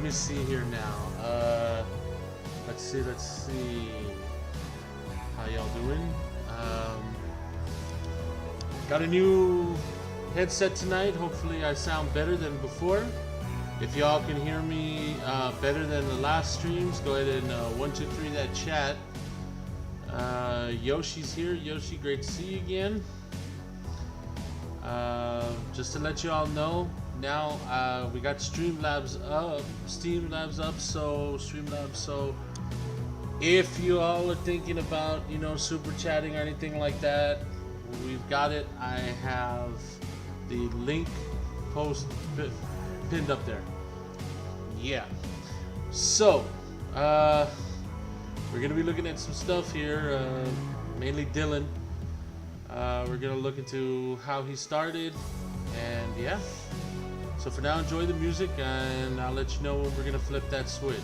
me see here now. Let's see. How y'all doing? Got a new headset tonight. Hopefully I sound better than before. If y'all can hear me better than the last streams, go ahead and 1, 2, 3 that chat. Yoshi's here. Yoshi, great to see you again. Just to let you all know, now we got Streamlabs up, so if you all are thinking about, you know, super chatting or anything like that, we've got it. I have the link pinned up there. Yeah. So, we're gonna be looking at some stuff here, mainly Dillin. We're gonna look into how he started, and yeah. So for now, enjoy the music, and I'll let you know when we're gonna flip that switch.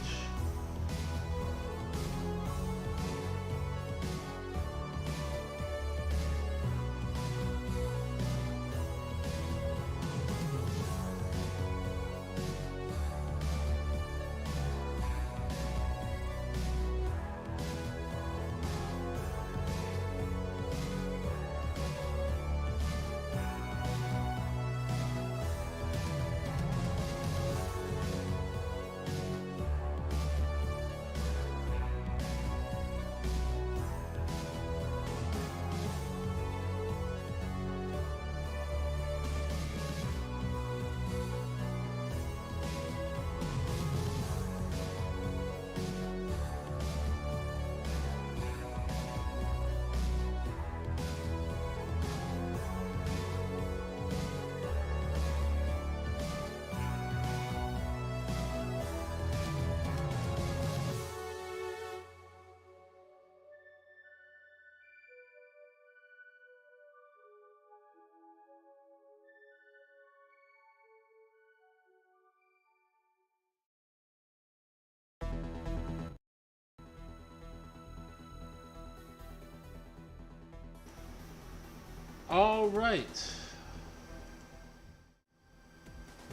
All right.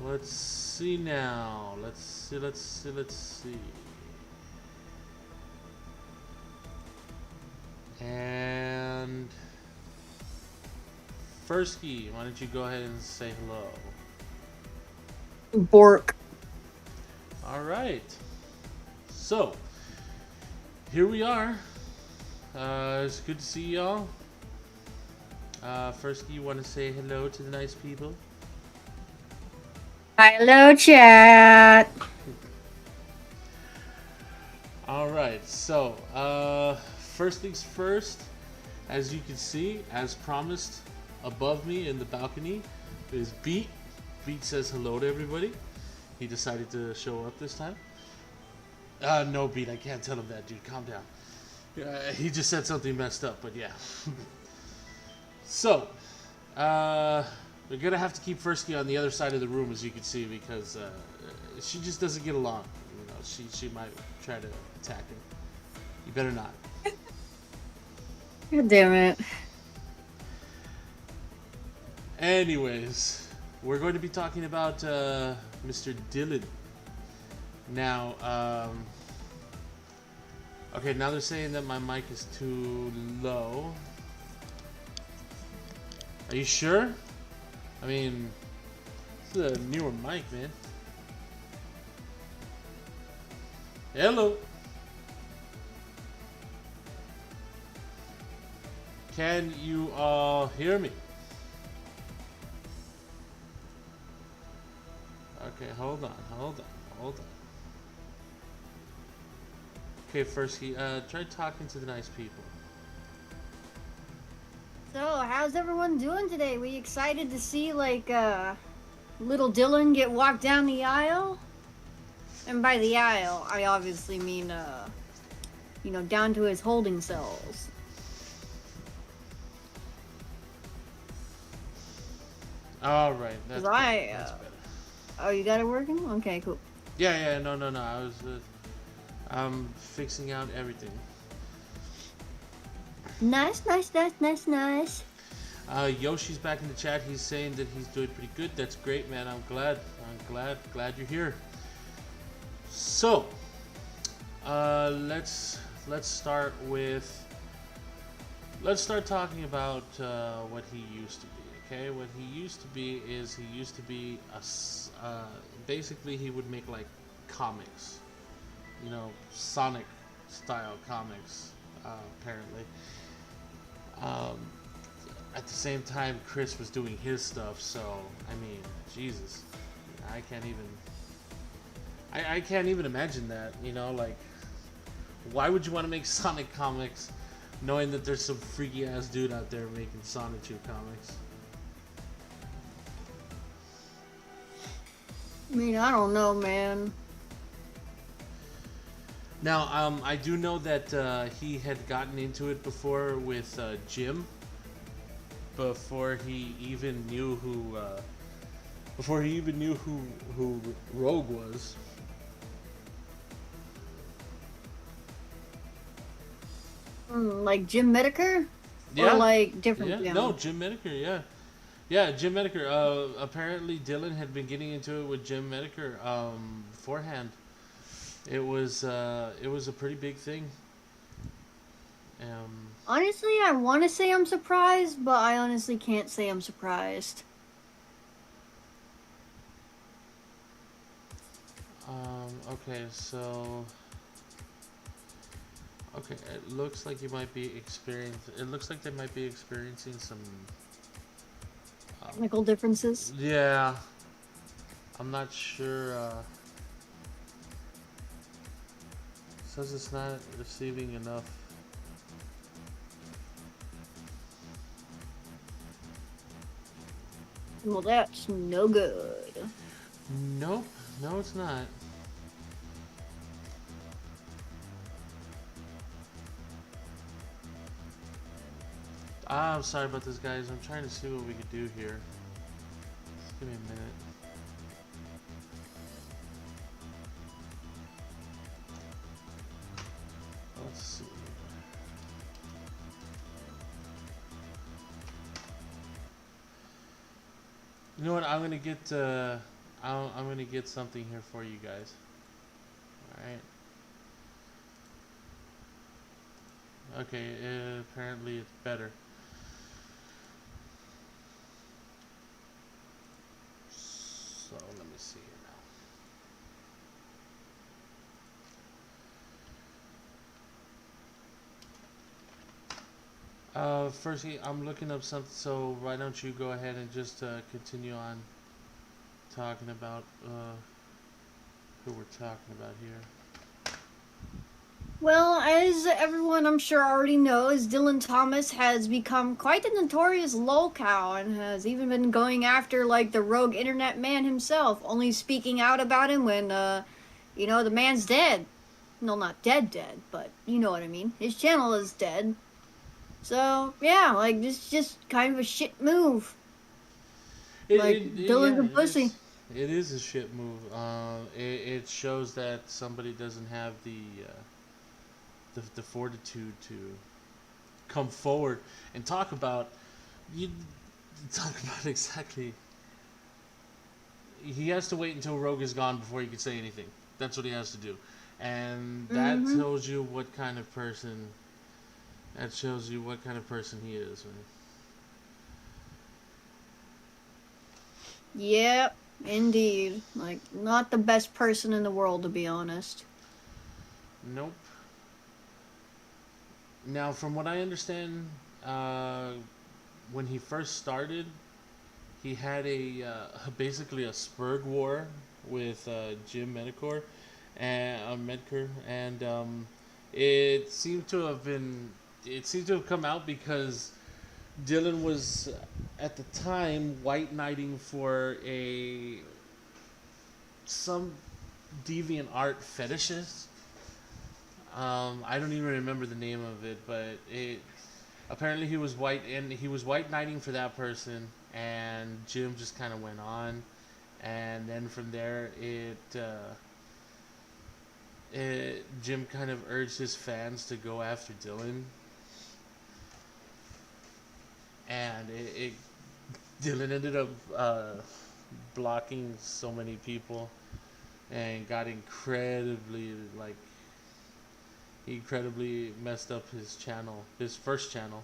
Let's see now. Let's see. And Furski, why don't you go ahead and say hello? Bork. All right. So, here we are. It's good to see y'all. First, you want to say hello to the nice people? Hello, chat. All right. So, first things first. As you can see, as promised, above me in the balcony is Beat. Beat says hello to everybody. He decided to show up this time. No, Beat, I can't tell him that, dude. Calm down. He just said something messed up, but yeah. So, we're gonna have to keep Furski on the other side of the room, as you can see, because she just doesn't get along. You know, she might try to attack him. You better not. God damn it. Anyways, we're going to be talking about Mr. Dillin. Now, okay, now they're saying that my mic is too low. Are you sure? I mean, this is a newer mic, man. Hello. Can you all hear me? Okay, hold on. Okay, Furski, try talking to the nice people. So, how's everyone doing today? We excited to see, like, little Dillin get walked down the aisle? And by the aisle, I obviously mean, you know, down to his holding cells. All right, that's better. Oh, you got it working? Okay, cool. Yeah, no. I was, I'm fixing out everything. Nice. Yoshi's back in the chat. He's saying that he's doing pretty good. That's great, man. I'm glad you're here. So, let's start with let's start talking about what he used to be. Okay, what he used to be is he used to be basically he would make like comics, Sonic style comics, apparently. Um, at the same time, Chris was doing his stuff, so I mean, Jesus, I can't even. I can't even imagine that. Like, why would you want to make Sonic comics, knowing that there's some freaky ass dude out there making Sonic 2 comics? I mean, I don't know, man. Now, I do know that he had gotten into it before with Jim, before he even knew who Rogue was. Like Jim Mediocre? Yeah. Or like different Yeah. Jim? No, Jim Mediocre. Yeah. Yeah, Jim Mediocre. Apparently, Dillin had been getting into it with Jim Mediocre beforehand. It was a pretty big thing. Honestly, I want to say I'm surprised, but I honestly can't say I'm surprised. Okay, so. Okay, it looks like you might be It looks like they might be experiencing some. Technical differences? Yeah. I'm not sure. Says it's not receiving enough. Well, that's no good. Nope. No, it's not. I'm sorry about this, guys. I'm trying to see what we could do here. Just give me a minute. Let's see. You know what? I'm gonna get. I'm gonna get something here for you guys. All right. Okay. Apparently, it's better. So let me see here now. Firstly, I'm looking up something. So why don't you go ahead and just continue on talking about who we're talking about here. Well, as everyone I'm sure already knows, Dylan Thomas has become quite a notorious lolcow and has even been going after like the rogue internet man himself, only speaking out about him when the man's dead. No, not dead, but you know what I mean. His channel is dead. So yeah, like this is just kind of a shit move. Dylan's a pussy. It is a shit move. It shows that somebody doesn't have the fortitude to come forward and talk about exactly. He has to wait until Rogue is gone before he can say anything. That's what he has to do, and that tells you what kind of person. That shows you what kind of person he is, right? Yep, indeed. Like, not the best person in the world, to be honest. Nope. Now, from what I understand, when he first started, he had basically a Spurg war with Jim Mediocre and it seemed to have come out because Dillin was at the time white knighting for some deviant art fetishist. I don't even remember the name of it, but apparently he was white knighting for that person, and Jim just kind of went on, and then from there Jim kind of urged his fans to go after Dillin, and Dillin ended up blocking so many people and got incredibly like he incredibly messed up his channel, his first channel.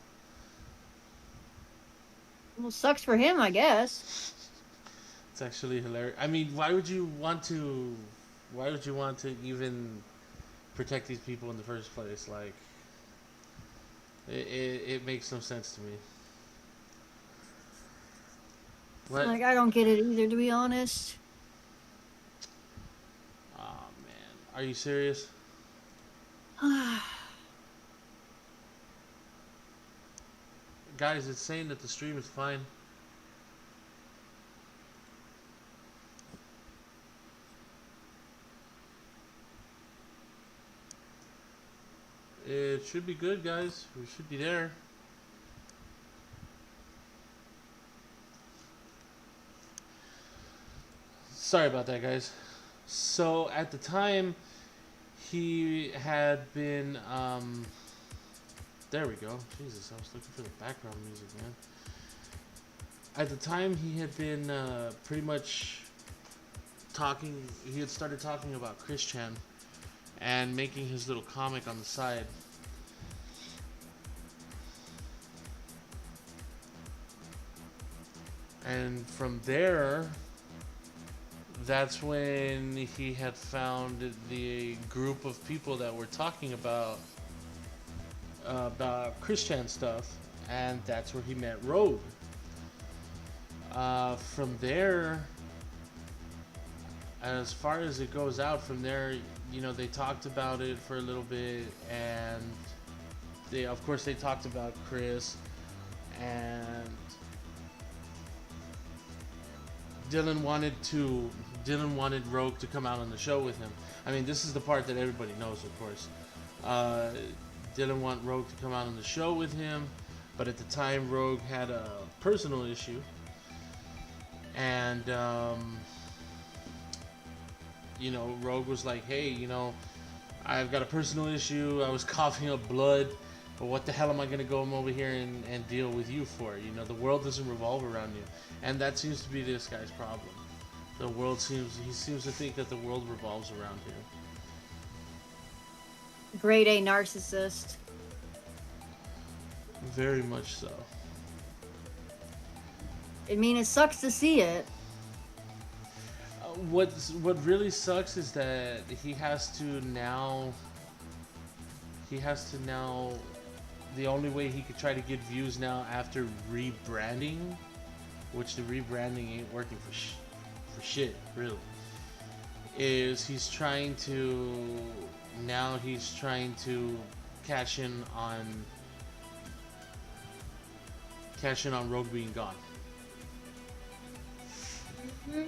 Well, sucks for him, I guess. It's actually hilarious. I mean, why would you want to? Why would you want to even protect these people in the first place? Like, it makes no sense to me. What? Like, I don't get it either, to be honest. Oh man, are you serious? Guys, it's saying that the stream is fine. It should be good, guys. We should be there. Sorry about that, guys. So at the time, he had been. There we go. Jesus, I was looking for the background music, man. At the time, he had been pretty much talking. He had started talking about Chris Chan and making his little comic on the side. And from there, that's when he had found the group of people that were talking about Christian stuff, and that's where he met Rogue. From there, as far as it goes out, from there, you know, they talked about it for a little bit, and they, of course, they talked about Chris, and Dillin wanted Rogue to come out on the show with him. I mean, this is the part that everybody knows, of course. Dillin wanted Rogue to come out on the show with him, but at the time, Rogue had a personal issue, and you know, Rogue was like, "Hey, you know, I've got a personal issue. I was coughing up blood, but what the hell am I gonna go over here and deal with you for? You know, the world doesn't revolve around you." And that seems to be this guy's problem. He seems to think that the world revolves around him. Grade A narcissist. Very much so. I mean, it sucks to see it. What really sucks is that he has to now. The only way he could try to get views now after rebranding, which the rebranding ain't working for shit, really, is he's trying to cash in on Rogue being gone. Mm-hmm.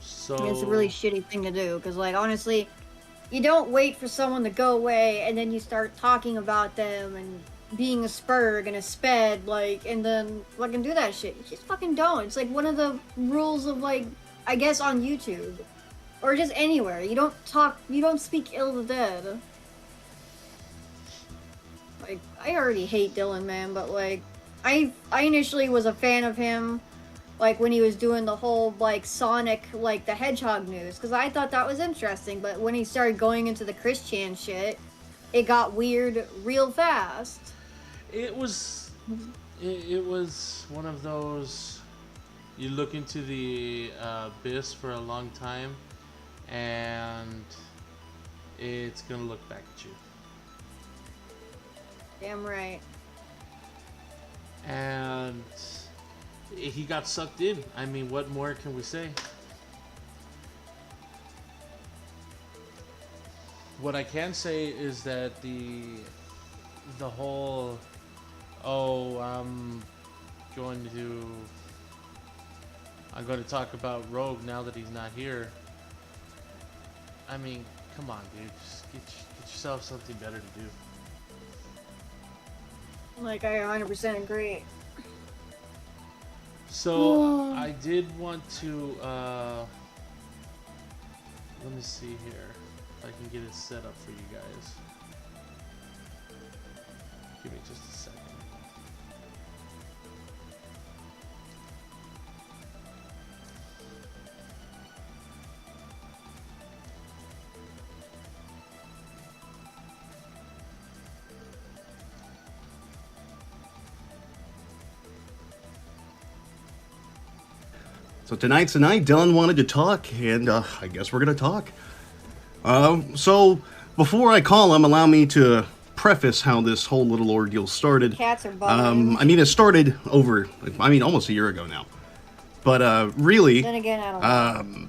So It's a really shitty thing to do, because, like, honestly, you don't wait for someone to go away and then you start talking about them and being a spurg and a sped, like, and then fucking do that shit. You just fucking don't. It's like one of the rules of, like, I guess on YouTube or just anywhere. You don't speak ill of the dead. Like, I already hate Dillin, man, but, like, I initially was a fan of him, like, when he was doing the whole, like, Sonic, like, the Hedgehog news, because I thought that was interesting, but when he started going into the Chris Chan shit, it got weird real fast. It was one of those, you look into the abyss for a long time, and it's gonna look back at you. Damn right. And he got sucked in. I mean, what more can we say? What I can say is that the whole, I'm going to talk about Rogue now that he's not here. I mean, come on, dude. Just get yourself something better to do. Like, I 100% agree. So, I did want to, let me see here if I can get it set up for you guys. Give me just a second. So tonight's the night. Dillin wanted to talk, and I guess we're gonna talk. So before I call him, allow me to preface how this whole little ordeal started. Cats are bugging. I mean, it started almost a year ago now. But really, Then again, I don't know.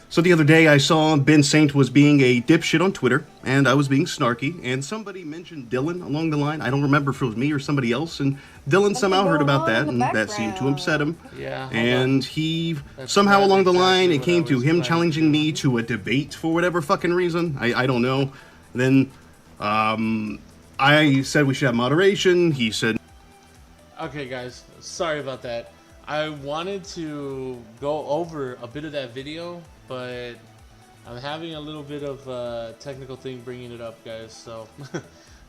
so the other day I saw Ben Saint was being a dipshit on Twitter, and I was being snarky, and somebody mentioned Dillin along the line. I don't remember if it was me or somebody else, and Dillin somehow heard about that, and that seemed to upset him. Yeah. And he somehow along the line, it came to him challenging me to a debate for whatever fucking reason. I don't know. Then I said we should have moderation. He said, Okay, guys, sorry about that. I wanted to go over a bit of that video, but I'm having a little bit of a technical thing bringing it up, guys. So,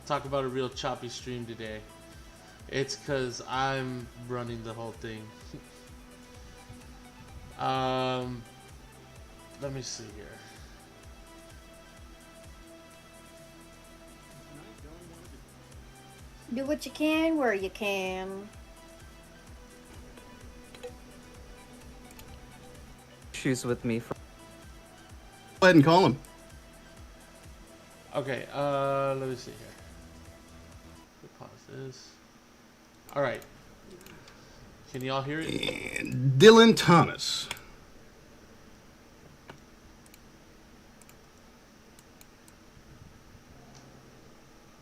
talk about a real choppy stream today. It's because I'm running the whole thing. Let me see here. Do what you can where you can. Issues with me. go ahead and call him. Okay, let me see here. Pause this. All right. Can y'all hear it? And Dillin Thomas.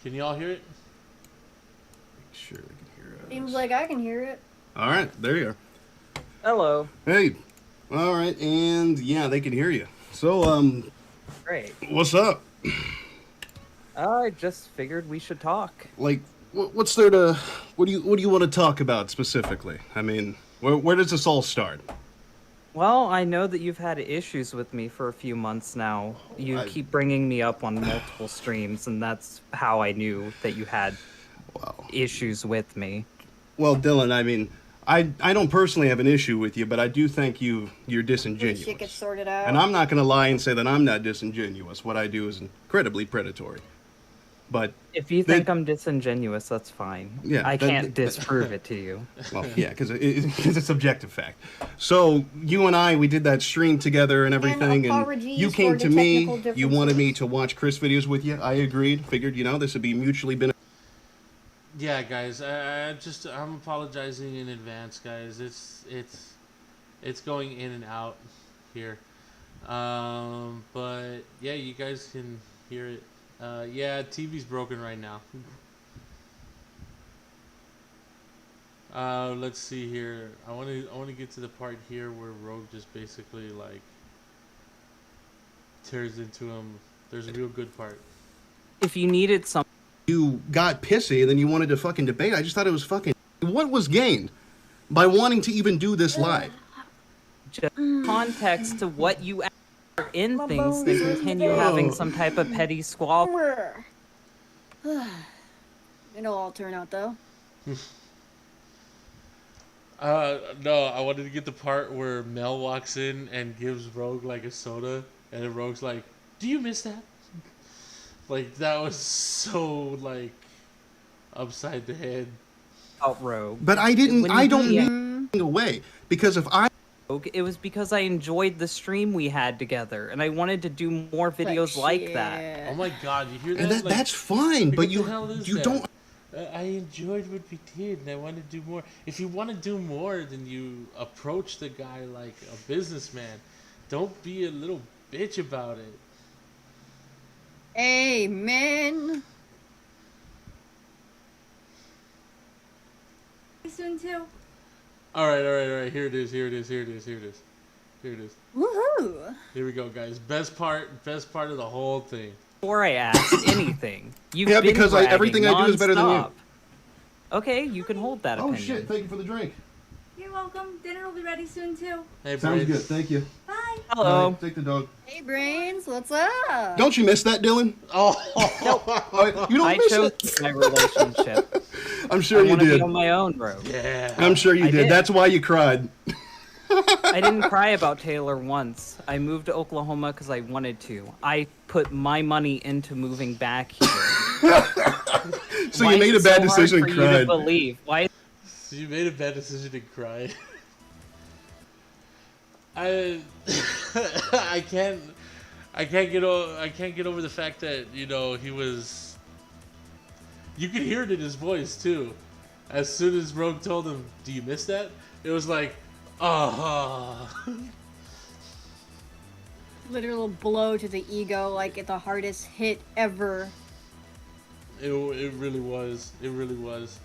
Can y'all hear it? Make sure they can hear us. Seems like I can hear it. All right, there you are. Hello. Hey. All right, and yeah, they can hear you. So, Great. what's up? I just figured we should talk. Like, what's there to? What do you want to talk about specifically? I mean, where does this all start? Well, I know that you've had issues with me for a few months now. You keep bringing me up on multiple streams, and that's how I knew that you had issues with me. Well, Dillin, I mean, I don't personally have an issue with you, but I do think you're disingenuous. Shit gets sorted out. And I'm not going to lie and say that I'm not disingenuous. What I do is incredibly predatory. But If you think I'm disingenuous, that's fine. Yeah, I can't disprove it to you. well, yeah, because it's a subjective fact. So you and I, we did that stream together and everything, and apologies you came for to the me. technical You wanted me differences. to watch Chris videos with you. I agreed. Figured this would be mutually beneficial. Yeah, guys, I'm apologizing in advance, guys. It's going in and out here. But yeah, you guys can hear it. Yeah, TV's broken right now. Let's see here. I want to get to the part here where Rogue just basically like tears into him. There's a real good part. If you needed some You got pissy and then you wanted to fucking debate. I just thought it was fucking. What was gained by wanting to even do this live? context to what you are in things, they continue having some type of petty squabble. It'll all turn out though. No, I wanted to get the part where Mel walks in and gives Rogue like a soda, and then Rogue's like, "Do you miss that?" Like that was so like upside the head. Out Rogue. But I didn't. When I you don't do mean away because if I. It was because I enjoyed the stream we had together, and I wanted to do more videos like that. Oh my god, you hear that? And Like, that's fine, but what the hell is you that? don't. I enjoyed what we did, and I want to do more. If you want to do more, then you approach the guy like a businessman. Don't be a little bitch about it. Amen. Soon too. All right. Here it is. Woohoo! Here we go, guys. Best part of the whole thing. Before I asked anything, you've Yeah, been because bragging everything I do is better than you. nonstop. Okay, you can hold that Oh opinion. shit! Thank you for the drink. You're welcome. Dinner will be ready soon too. Hey, Sounds Brady. good. Thank you. Bye. Hello. Take the dog. Hey, Brains, what's up? Don't you miss that, Dillin? Oh, You don't I miss chose it. my relationship. I'm sure I you want to did. be on my own, bro. yeah. I'm sure you I did. did. That's why you cried. I didn't cry about Taylor once. I moved to Oklahoma because I wanted to. I put my money into moving back here. So Why you made a is it bad so hard decision for and you to cried. believe? Why? So you made a bad decision and cried. I I can't I can't get over the fact that, you know, he was. You could hear it in his voice too. As soon as Rogue told him, "Do you miss that?" It was like, ah. Literal blow to the ego, like the hardest hit ever. It really was. It really was.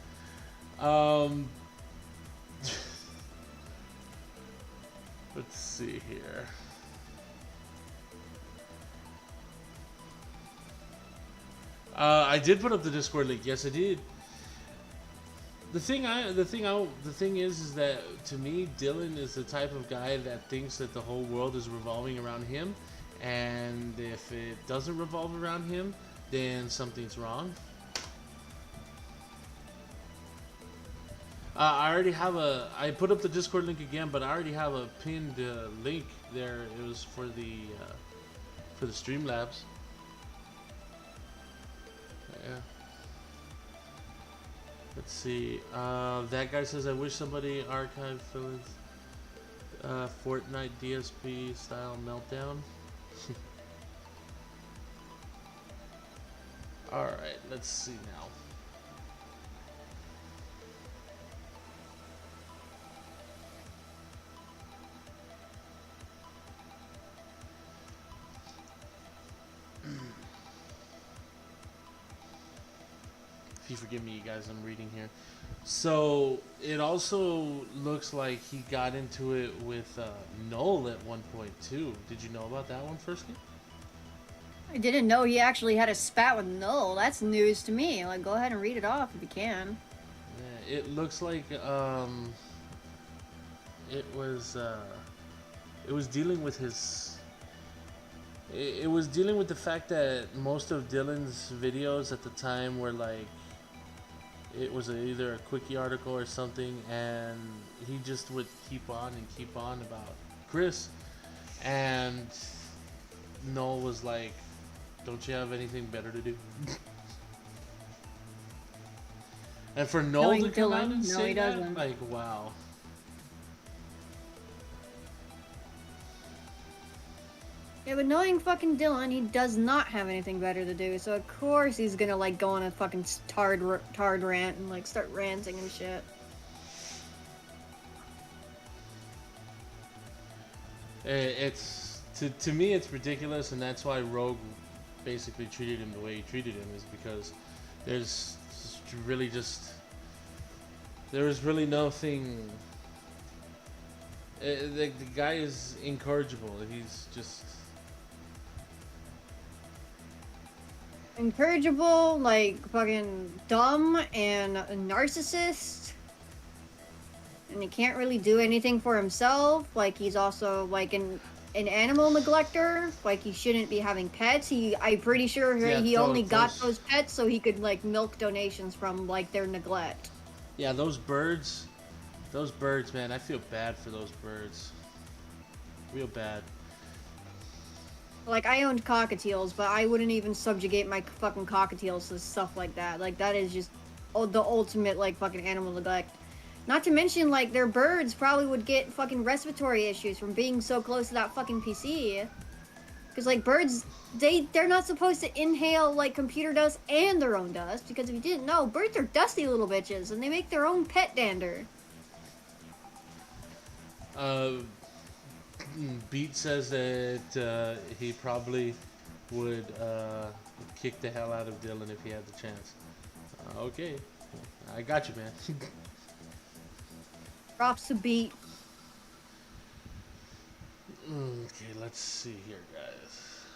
Let's see here. I did put up the Discord link. Yes, I did. The thing is that to me, Dillin is the type of guy that thinks that the whole world is revolving around him, and if it doesn't revolve around him, then something's wrong. I already have I put up the Discord link again, but I already have a pinned link there. It was for the Streamlabs. Yeah. Let's see. That guy says, I wish somebody archived Phil's Fortnite DSP style meltdown. Alright, let's see now. If you forgive me, you guys, I'm reading here. So it also looks like he got into it with Null at one point too. Did you know about that one, Furski? I didn't know he actually had a spat with Null. That's news to me. Like, go ahead and read it off if you can. Yeah, it looks like it was dealing with his. It was dealing with the fact that most of Dillin's videos at the time were like, it was either a quickie article or something, and he just would keep on about Chris, and Noel was like, don't you have anything better to do? And for Noel to come out and say that, like, wow. Yeah, but knowing fucking Dillin, he does not have anything better to do, so of course he's gonna, like, go on a fucking tard rant and, like, start ranting and shit. It's, to me, it's ridiculous, and that's why Rogue basically treated him the way he treated him, is because there's really just, there is really nothing, the guy is incorrigible. He's just... Incorrigible, like, fucking dumb and a narcissist. And he can't really do anything for himself. Like, he's also, like, an animal neglector. Like, he shouldn't be having pets. I'm pretty sure he only got those pets so he could, like, milk donations from, like, their neglect. Yeah, those birds, man, I feel bad for those birds. Real bad. Like, I owned cockatiels, but I wouldn't even subjugate my fucking cockatiels to stuff like that. Like, that is just the ultimate, like, fucking animal neglect. Not to mention, like, their birds probably would get fucking respiratory issues from being so close to that fucking PC. Because, like, birds, they're not supposed to inhale, like, computer dust and their own dust. Because if you didn't know, birds are dusty little bitches, and they make their own pet dander. Beat says that he probably would kick the hell out of Dillin if he had the chance. Okay, I got you, man. Props to Beat. Okay, let's see here, guys.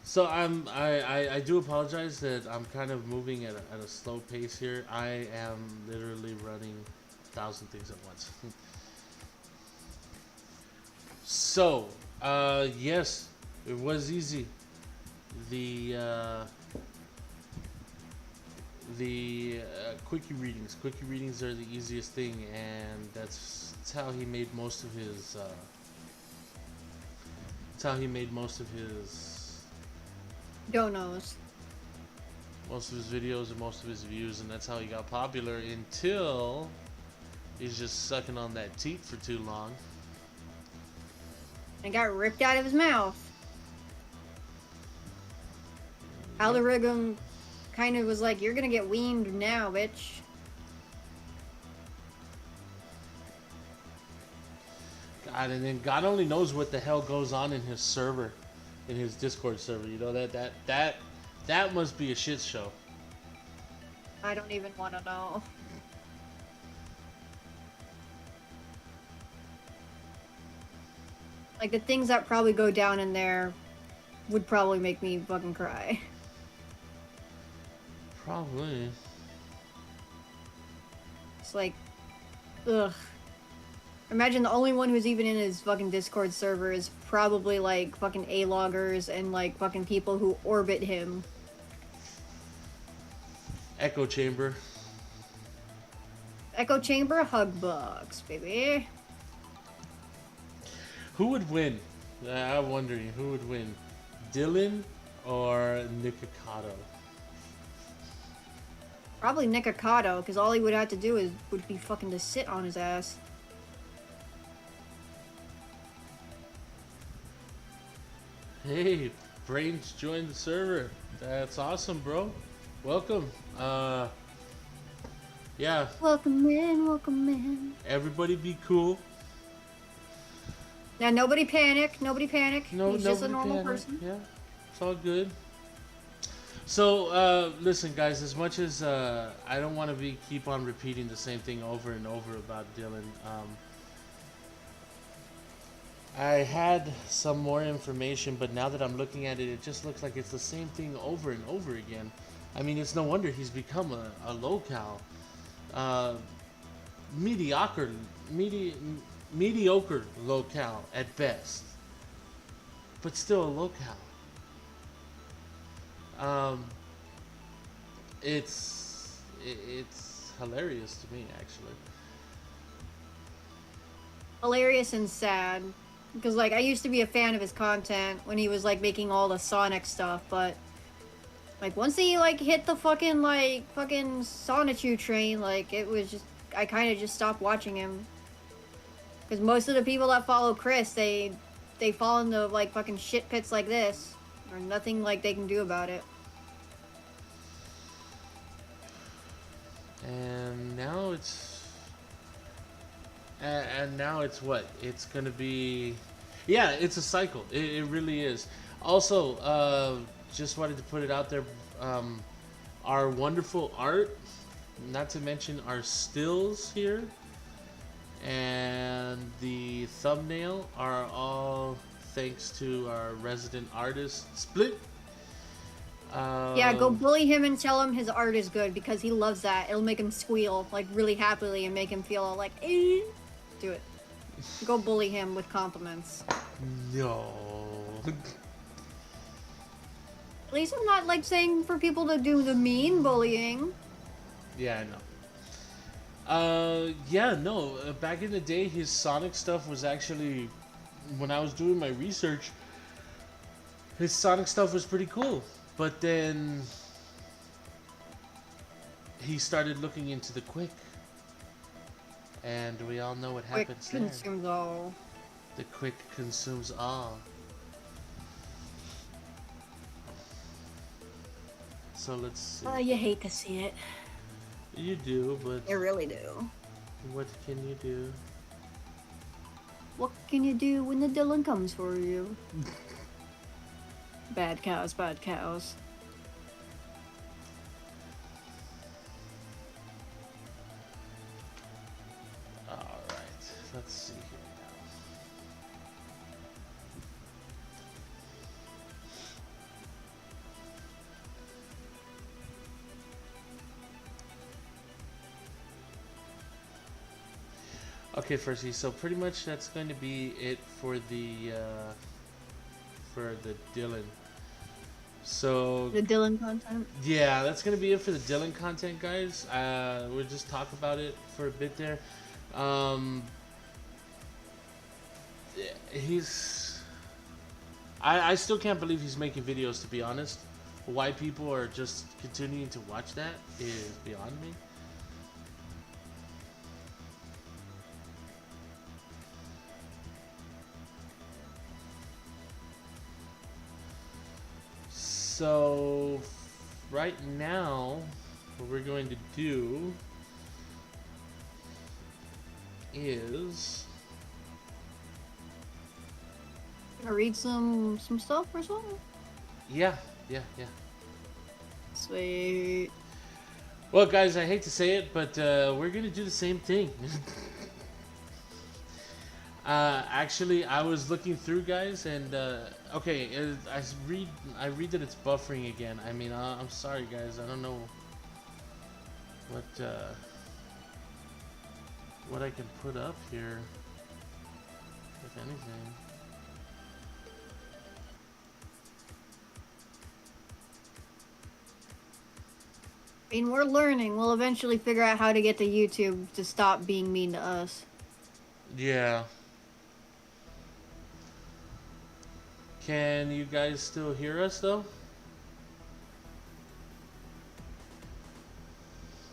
So I do apologize that I'm kind of moving at a slow pace here. I am literally running 1,000 things at once. So, yes, it was easy. The quickie readings. Quickie readings are the easiest thing, and that's how he made most of his. That's how he made most of his. Donos. Most of his videos and most of his views, and that's how he got popular until He's just sucking on that teat for too long. And got ripped out of his mouth. Alderigum kind of was like, "You're gonna get weaned now, bitch." God, and then God only knows what the hell goes on in his server, in his Discord server. You know, that must be a shit show. I don't even want to know. Like, the things that probably go down in there would probably make me fucking cry. Probably. It's like, ugh. Imagine the only one who's even in his fucking Discord server is probably like fucking A-loggers and like fucking people who orbit him. Echo chamber. Echo chamber hug bugs, baby. Who would win? I'm wondering who would win, Dillin or Nikocado? Probably Nikocado, because all he would have to do would be fucking to sit on his ass. Hey, Brains joined the server. That's awesome, bro. Welcome. Yeah. Welcome in, welcome in. Everybody be cool. Now, nobody panic. Nobody panic. No, He's just a nobody normal panic. person. Yeah, it's all good. So, listen, guys. As much as I don't want to keep on repeating the same thing over and over about Dillin, I had some more information, but now that I'm looking at it, it just looks like it's the same thing over and over again. I mean, it's no wonder he's become a locale. Mediocre locale at best, but still a locale. It's hilarious to me, actually. Hilarious and sad. Because, like, I used to be a fan of his content when he was, like, making all the Sonic stuff, but, like, once he, like, hit the fucking Sonichu train, like, it was just, I kind of just stopped watching him. Because most of the people that follow Chris, they fall into, like, fucking shit pits like this. Or nothing, like, they can do about it. And now it's... And now it's what? It's gonna be... Yeah, it's a cycle. It really is. Also, just wanted to put it out there. Our wonderful art, not to mention our stills here, and the thumbnail are all thanks to our resident artist, Split. Yeah, go bully him and tell him his art is good because he loves that. It'll make him squeal, like, really happily and make him feel all like, eh. Do it. Go bully him with compliments. No. At least I'm not, like, saying for people to do the mean bullying. Yeah, I know. Yeah, no. Back in the day, his Sonic stuff was actually, when I was doing my research, his Sonic stuff was pretty cool. But then he started looking into the Quick. And we all know what happens there. Quick consumes all. The Quick consumes all. So let's see. You hate to see it. You do, but... You really do. What can you do? What can you do when the Dillin comes for you? Bad cows, bad cows. Alright, let's see here now. Okay, Furski, so pretty much that's going to be it for the Dillin. So The Dillin content? yeah, that's gonna be it for the Dillin content, guys. We'll just talk about it for a bit there. I still can't believe he's making videos, to be honest. Why people are just continuing to watch that is beyond me. So right now, what we're going to do is Gonna read some stuff or something. yeah. Sweet. Well, guys, I hate to say it, but we're gonna do the same thing. Actually, I was looking through, guys, and okay, I read that it's buffering again. I mean, I'm sorry, guys. I don't know what I can put up here, if anything. I mean, we're learning. We'll eventually figure out how to get to YouTube to stop being mean to us. Yeah. Can you guys still hear us, though?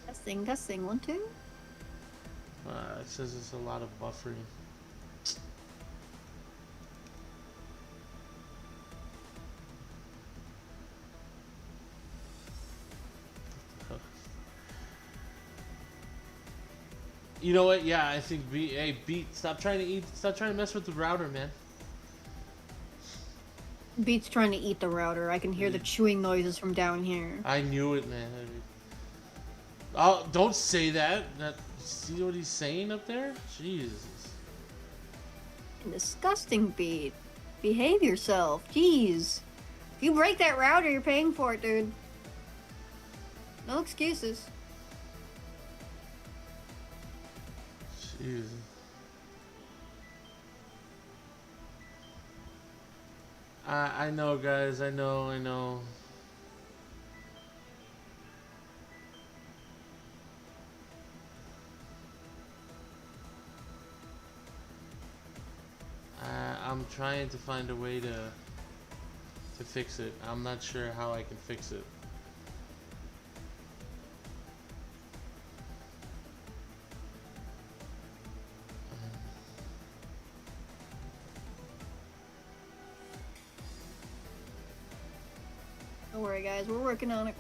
Testing, 1, 2. It says it's a lot of buffering. You know what? Yeah, I think Beat, stop trying to mess with the router, man. Beat's trying to eat the router. I can hear the chewing noises from down here. I knew it, man. Oh, don't say that. See what he's saying up there? Jesus. Disgusting, Beat. Behave yourself. Jeez. If you break that router, you're paying for it, dude. No excuses. Jeez. I know, guys. I know. I'm trying to find a way to fix it. I'm not sure how I can fix it. Don't worry, guys. We're working on it.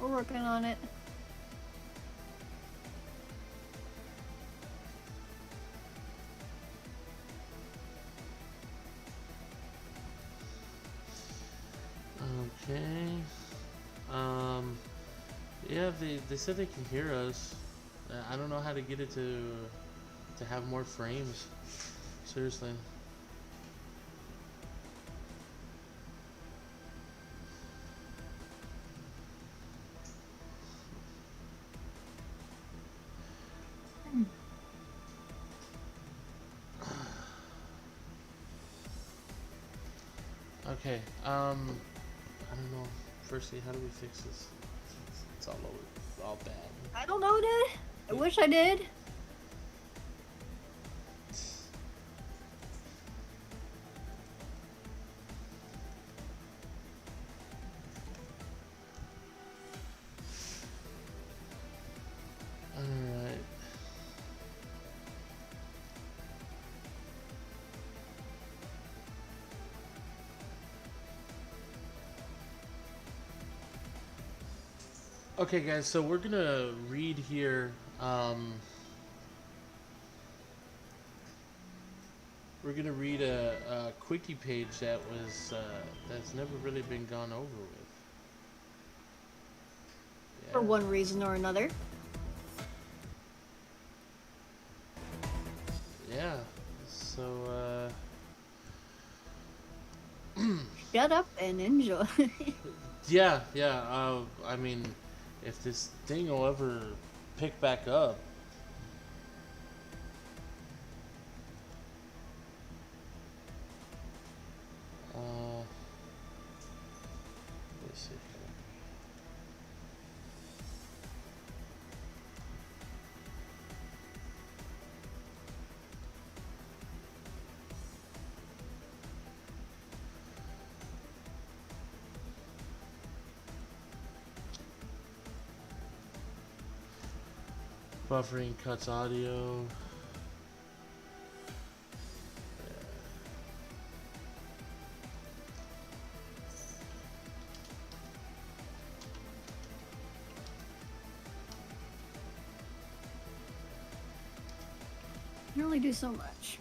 Okay. Yeah, they said they can hear us. I don't know how to get it to have more frames. Seriously. Okay, I don't know. Firstly, how do we fix this? It's all over, all bad. I don't know, dude. I wish I did. Alright. Okay, guys, so we're gonna read here. We're gonna read a quickie page that was that's never really been gone over with. Yeah. For one reason or another. Yeah. So Shut up and enjoy. yeah. I mean, if this thing will ever pick back up. Let's see here. Buffering cuts audio. only do so much.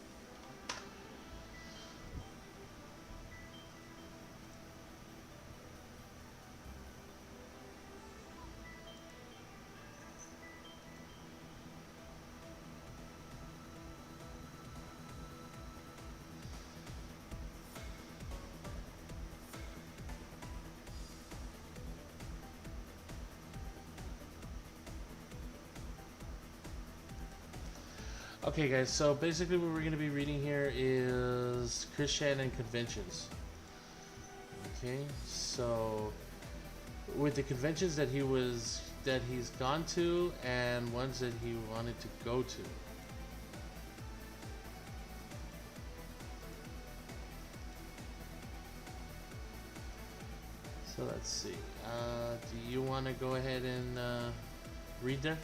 Okay, guys, so basically what we're going to be reading here is Christian and conventions. Okay, so with the conventions that he's gone to and ones that he wanted to go to. So let's see. Do you want to go ahead and read there?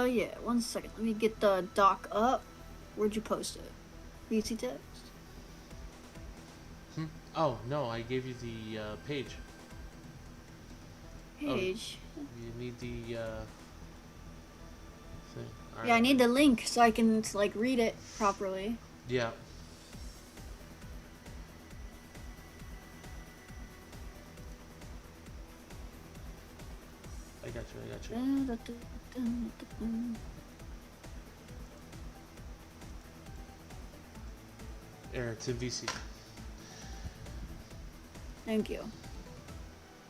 Yeah, 1 second. Let me get the doc up. Where'd you post it? VC text? Oh, no, I gave you the page. Page? Oh, you need the thing. All Yeah, right. I need the link so I can, like, read it properly. Yeah. I got you. Error to VC. Thank you.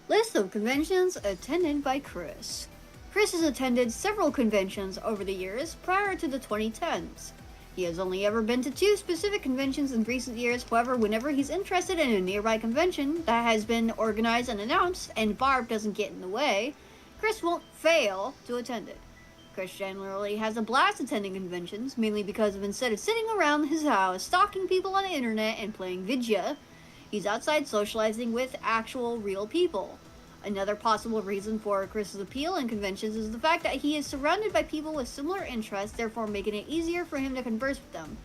List of conventions attended by Chris. Chris has attended several conventions over the years prior to the 2010s. He has only ever been to 2 specific conventions in recent years. However, whenever he's interested in a nearby convention that has been organized and announced and Barb doesn't get in the way, Chris won't fail to attend it. Chris generally has a blast attending conventions, mainly because instead of sitting around his house stalking people on the internet and playing vidya, he's outside socializing with actual real people. Another possible reason for Chris's appeal in conventions is the fact that he is surrounded by people with similar interests, therefore making it easier for him to converse with them.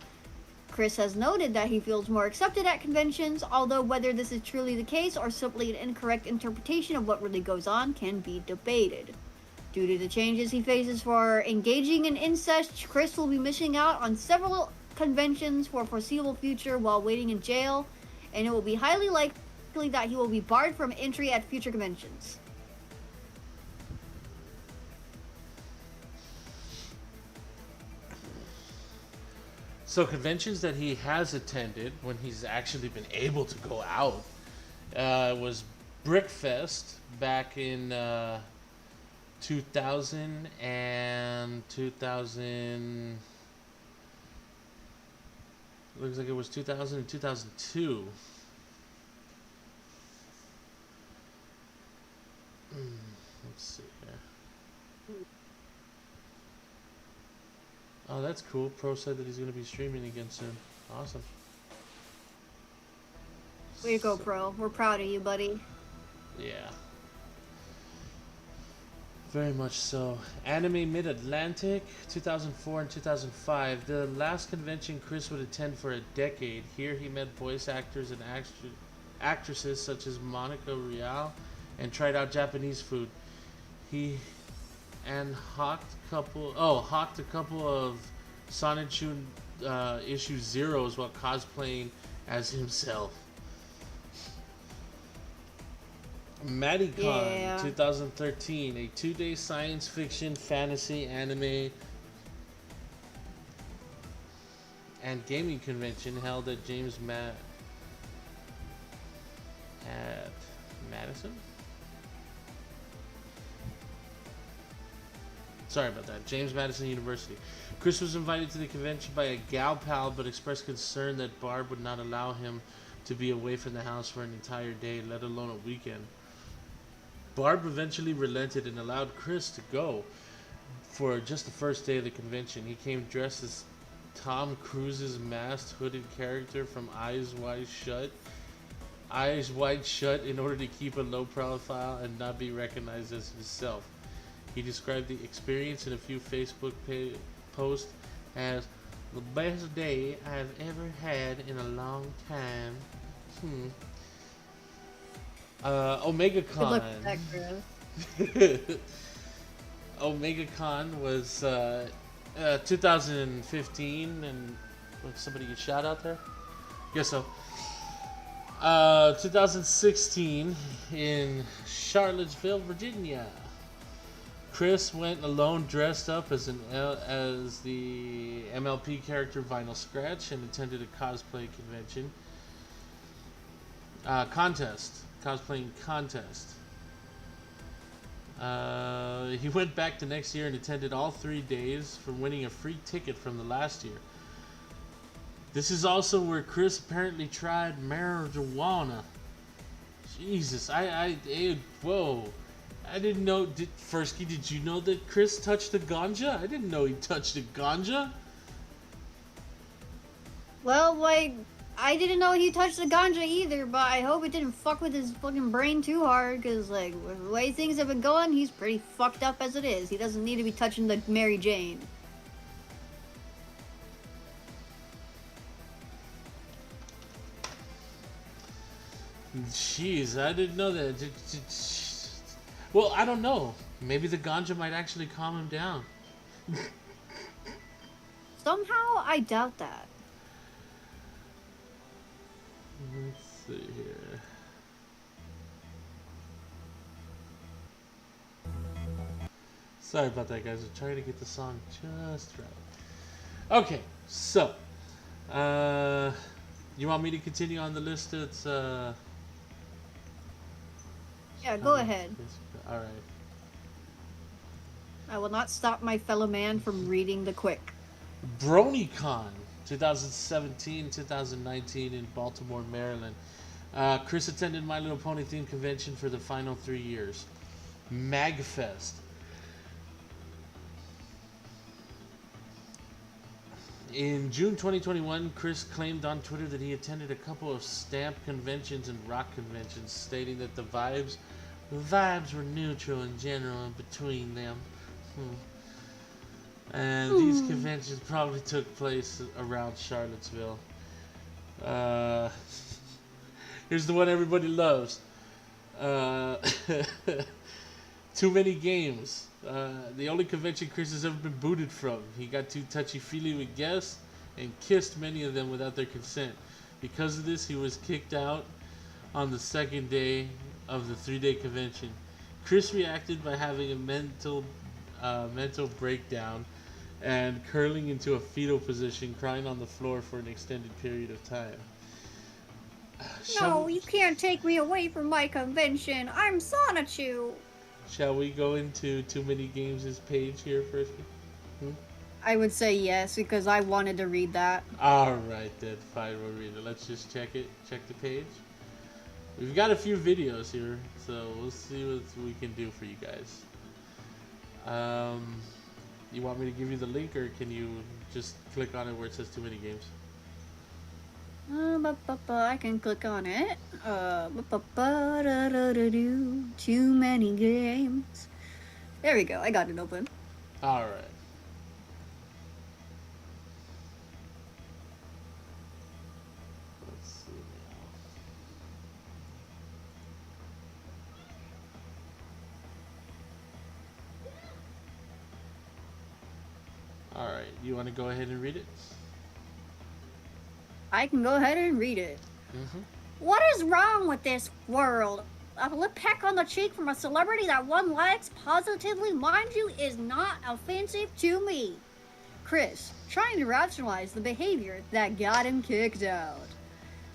Chris has noted that he feels more accepted at conventions, although whether this is truly the case or simply an incorrect interpretation of what really goes on can be debated. Due to the changes he faces for engaging in incest, Chris will be missing out on several conventions for foreseeable future while waiting in jail, and it will be highly likely that he will be barred from entry at future conventions. So conventions that he has attended when he's actually been able to go out was Brickfest back in 2000 and 2000. Looks like it was 2000 and 2002. Let's see here. Oh, that's cool. Pro said that he's going to be streaming again soon. Awesome. Way to go, Pro. We're proud of you, buddy. Yeah. Very much so. Anime Mid-Atlantic, 2004 and 2005. The last convention Chris would attend for a decade. Here he met voice actors and actresses such as Monica Rial and tried out Japanese food. He hawked a couple of Sonic Shun issue zeros while cosplaying as himself. MadiCon Yeah. 2013, a 2-day science fiction, fantasy, anime, and gaming convention held at Madison? Sorry about that. James Madison University. Chris was invited to the convention by a gal pal, but expressed concern that Barb would not allow him to be away from the house for an entire day, let alone a weekend. Barb eventually relented and allowed Chris to go for just the first day of the convention. He came dressed as Tom Cruise's masked hooded character from Eyes Wide Shut in order to keep a low profile and not be recognized as himself. He described the experience in a few Facebook posts as the best day I've ever had in a long time. OmegaCon. Good luck with that, Chris. OmegaCon was 2015, and somebody get shot out there? Guess so. 2016 in Charlottesville, Virginia. Chris went alone, dressed up as the MLP character Vinyl Scratch, and attended a cosplay convention cosplaying contest. He went back the next year and attended all 3 days for winning a free ticket from the last year. This is also where Chris apparently tried marijuana. Jesus, whoa. I didn't know, Furski, did you know that Chris touched the ganja? I didn't know he touched the ganja. Well, like, I didn't know he touched the ganja either, but I hope it didn't fuck with his fucking brain too hard, because, like, with the way things have been going, he's pretty fucked up as it is. He doesn't need to be touching the Mary Jane. Jeez, I didn't know that. Well, I don't know. Maybe the ganja might actually calm him down. Somehow, I doubt that. Let's see here. Sorry about that, guys. I'm trying to get the song just right. Okay, so you want me to continue on the list? It's Yeah, go ahead. All right. I will not stop my fellow man from reading the quick. BronyCon 2017-2019 in Baltimore, Maryland. Chris attended My Little Pony themed convention for the final 3 years. MagFest. In June 2021, Chris claimed on Twitter that he attended a couple of stamp conventions and rock conventions, stating that the vibes were neutral in general in between them. And these conventions probably took place around Charlottesville. Here's the one everybody loves. Too many games. The only convention Chris has ever been booted from. He got too touchy-feely with guests and kissed many of them without their consent. Because of this, he was kicked out on the second day of the 3-day convention. Chris reacted by having a mental breakdown and curling into a fetal position, crying on the floor for an extended period of time. No, you can't take me away from my convention. I'm Sonichu. Shall we go into Too Many Games' page here first? I would say yes, because I wanted to read that. Alright then, fine, we'll read it. Let's just check the page. We've got a few videos here, so we'll see what we can do for you guys. You want me to give you the link, or can you just click on it where it says Too Many Games? I can click on it. Too many games. There we go. I got it open. All right. Let's see now. All right. You want to go ahead and read it? I can go ahead and read it. What is wrong with this world? A lip peck on the cheek from a celebrity that one likes positively, mind you, is not offensive to me. Chris, trying to rationalize the behavior that got him kicked out.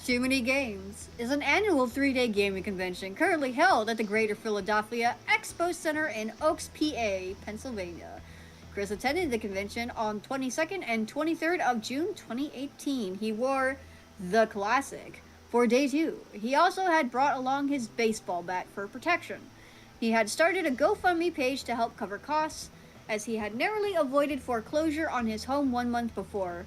Too Many Games is an annual 3-day gaming convention currently held at the Greater Philadelphia Expo Center in Oaks, PA, Pennsylvania. Chris attended the convention on 22nd and 23rd of June 2018. He wore the classic for day 2. He also had brought along his baseball bat for protection. He had started a GoFundMe page to help cover costs, as he had narrowly avoided foreclosure on his home 1 month before.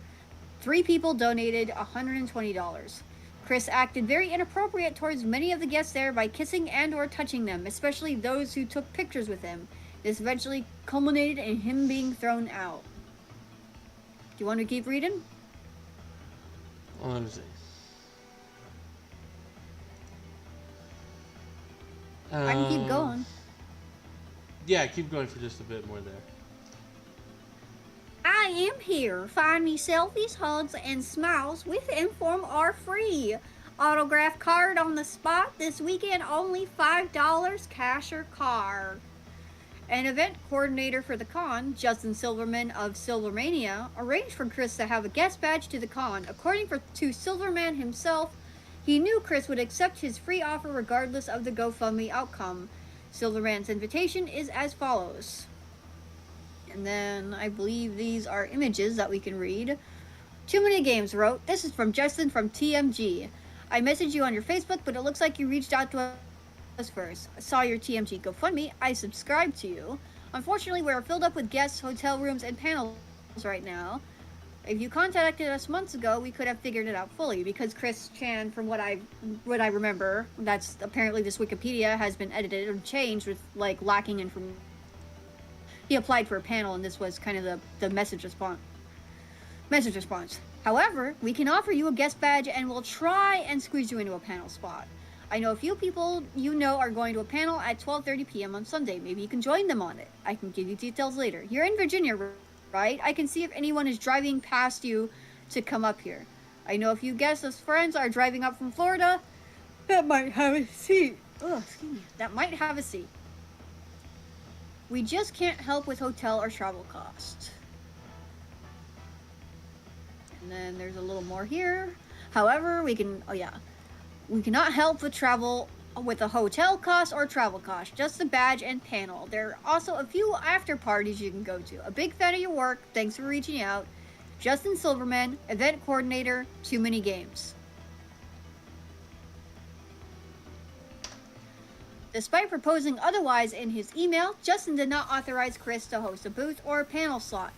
3 people donated $120. Chris acted very inappropriate towards many of the guests there by kissing and or touching them, especially those who took pictures with him. This eventually culminated in him being thrown out. Do you want to keep reading? Let me see. I can keep going. Yeah, keep going for just a bit more there. I am here. Find me selfies, hugs, and smiles with Inform are free. Autograph card on the spot this weekend, only $5 cash or card. An event coordinator for the con, Justin Silverman of Silvermania, arranged for Chris to have a guest badge to the con. According to Silverman himself, he knew Chris would accept his free offer regardless of the GoFundMe outcome. Silverman's invitation is as follows. And then I believe these are images that we can read. Too Many Games wrote, "This is from Justin from TMG. I messaged you on your Facebook, but it looks like you reached out to us first. I saw your TMG GoFundMe. I subscribed to you. Unfortunately, we are filled up with guests, hotel rooms, and panels right now. If you contacted us months ago, we could have figured it out fully." Because Chris Chan, from what I remember, that's apparently this Wikipedia has been edited and changed with like lacking information. He applied for a panel, and this was kind of the message response. However, we can offer you a guest badge, and we'll try and squeeze you into a panel spot. I know a few people you know are going to a panel at 12:30 p.m. on Sunday. Maybe you can join them on it. I can give you details later. You're in Virginia, right? I can see if anyone is driving past you to come up here. I know a few guests as friends are driving up from Florida. That might have a seat. Oh, excuse me. That might have a seat. We just can't help with hotel or travel costs. And then there's a little more here. However, we cannot help with travel with a hotel cost or travel cost, just the badge and panel. There are also a few after parties you can go to. A big fan of your work. Thanks for reaching out. Justin Silverman, event coordinator, Too Many Games. Despite proposing otherwise in his email, Justin did not authorize Chris to host a booth or a panel slot.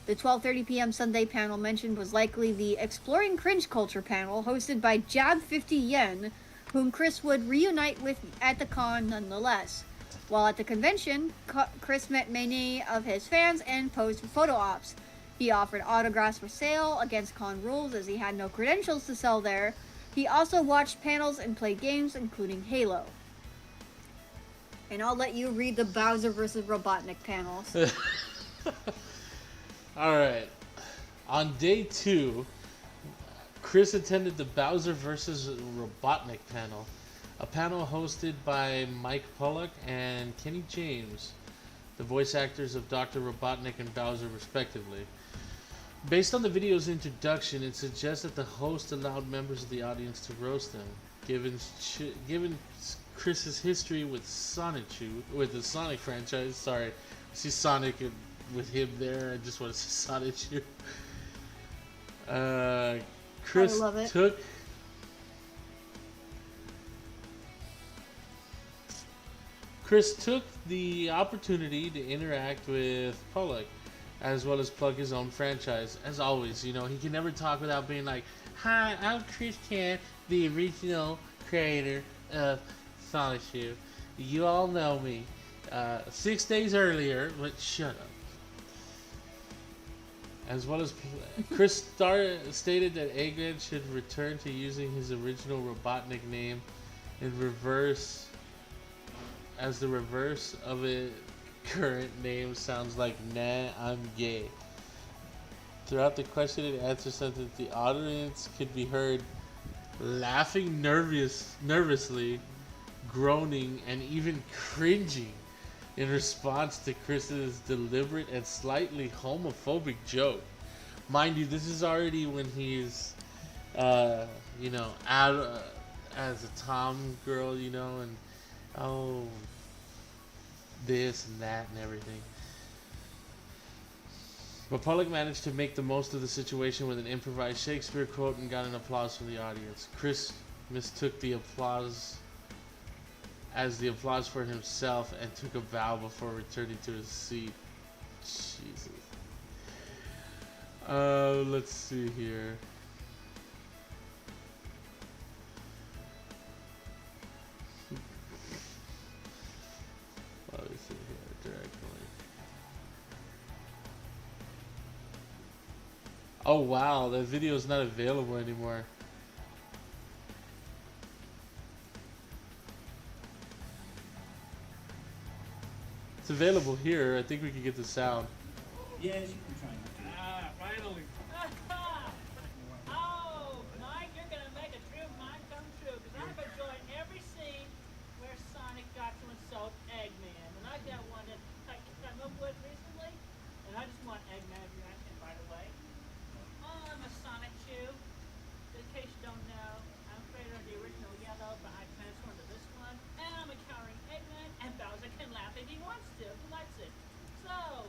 The 12:30 p.m. Sunday panel mentioned was likely the Exploring Cringe Culture panel hosted by Jab50Yen, whom Chris would reunite with at the con nonetheless. While at the convention, Chris met many of his fans and posed for photo ops. He offered autographs for sale against con rules as he had no credentials to sell there. He also watched panels and played games, including Halo. And I'll let you read the Bowser vs. Robotnik panels. Alright. On day 2, Chris attended the Bowser vs. Robotnik panel. A panel hosted by Mike Pollock and Kenny James, the voice actors of Dr. Robotnik and Bowser respectively. Based on the video's introduction, it suggests that the host allowed members of the audience to roast him. Given Chris's history with the Sonic franchise. Sorry, I see Sonic with him there. I just want to say Sonic Shoe. Chris took the opportunity to interact with Pollock, as well as plug his own franchise. As always, he can never talk without being like, "Hi, I'm Chris Chan, the original creator of Sonic Shoe. You all know me. 6 days earlier," but shut up. As well as Chris stated that Eggman should return to using his original Robotnik name in reverse, as the reverse of a current name sounds like "Nah, I'm gay." Throughout the question and answer sentence, the audience could be heard laughing nervously, groaning, and even cringing in response to Chris's deliberate and slightly homophobic joke. Mind you, this is already when he's, out as a Tom girl, and this and that and everything. But Pollock managed to make the most of the situation with an improvised Shakespeare quote and got an applause from the audience. Chris mistook the applause as the applause for himself and took a bow before returning to his seat. Jesus. Let's see here. Let me see here directly. Oh wow, that video is not available anymore. It's available here. I think we can get the sound. Yes, you can try. So,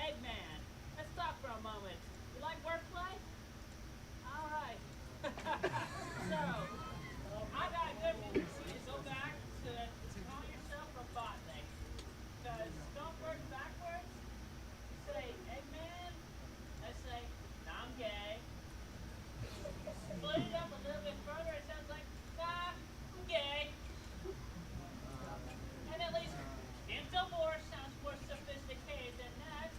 Eggman, let's talk for a moment. You like wordplay? All right. So, I got good news for you. Go back to call yourself Robotnik. Because don't work backwards. Say Eggman. Let's say, I'm gay. Split it up a little bit further. It sounds like, I'm gay. And at least Infowars sounds more sophisticated than that.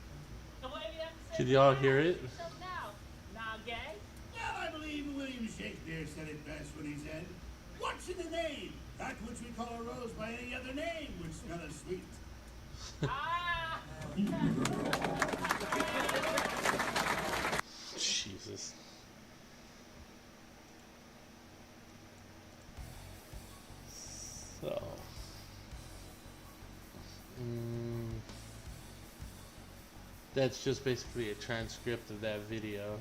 The way we have to say Can y'all hear it? yourself now. Not gay. Yeah, I believe William Shakespeare said it best when he said, "What's in the name? That which we call a rose by any other name would smell as sweet." Ah! Jesus. So. That's just basically a transcript of that video.